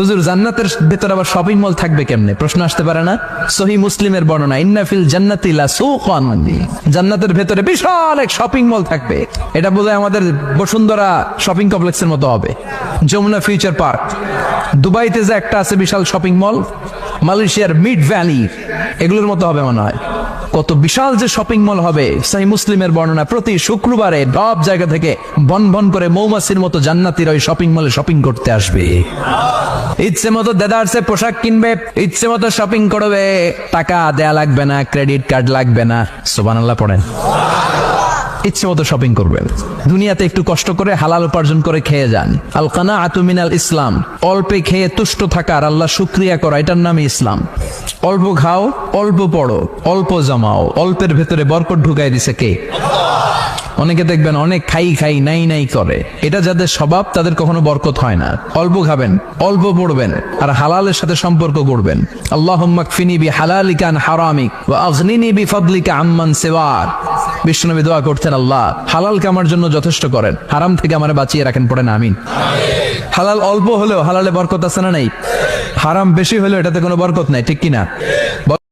হুজুর জান্নাতের ভেতরে আবার শপিং মল থাকবে কেমনে? প্রশ্ন আসতে পারে না? সহিহ মুসলিমের বর্ণনা, ইন্না ফিল জান্নাতি লাসুকান, জান্নাতের ভেতরে বিশাল এক শপিং মল থাকবে। এটা বোধহয় আমাদের বসুন্ধরা শপিং কমপ্লেক্সের মতো হবে, যমুনা ফিউচার পার্ক। দুবাইতে যে একটা আছে বিশাল শপিং মল, মালয়েশিয়ার মিড ভ্যালি, এগুলোর মতো হবে মনে হয়। কত বিশাল যে শপিং মল হবে। সহিহ মুসলিমের বর্ণনা, প্রতি শুক্রবারে সব জায়গা থেকে বন বন করে মৌমাছির মতো জান্নাতীরা ওই শপিং মলে শপিং করতে আসবে। ইচ্ছে মতো দেদারসে পোশাক কিনবে, ইচ্ছে মতো শপিং করবে, টাকা দেয়া লাগবে না, ক্রেডিট কার্ড লাগবে না। সুবহানাল্লাহ পড়েন। ইচ্ছে মতো শপিং করবেন। দুনিয়াতে একটু কষ্ট করে হালাল উপার্জন করে খেয়ে যান। আল কানাআতু মিনাল ইসলাম, অল্পে খেয়ে তুষ্ট থাকার, আল্লাহ শুকরিয়া করা, এটার নামই ইসলাম। অল্প খাও, অল্প পড়ো, অল্প জমাও, অল্পের ভেতরে বরকত ঢুকাই দিছে কে? অনেকে দেখবেন অনেক খাই খাই নাই নাই করে, এটা যাদের স্বভাব তাদের কখনো বরকত হয় না। অল্প খাবেন, অল্প পড়বেন, আর হালালের সাথে সম্পর্ক করবেন। আল্লাহুম্মা কফিনি বিহালালিকা আন হারামিক ওয়া আগনিনি বিফাদলিকা আম্মান সিওয়াক। বিষ্ণুনবী দোয়া করতেন, আল্লাহ হালালকে আমার জন্য যথেষ্ট করেন, হারাম থেকে আমারে বাঁচিয়ে রাখেন। পড়েন আমিন। হালাল অল্প হলেও হালালে বরকত আছে না নাই? হারাম বেশি হলেও এটাতে কোনো বরকত নাই, ঠিক কিনা?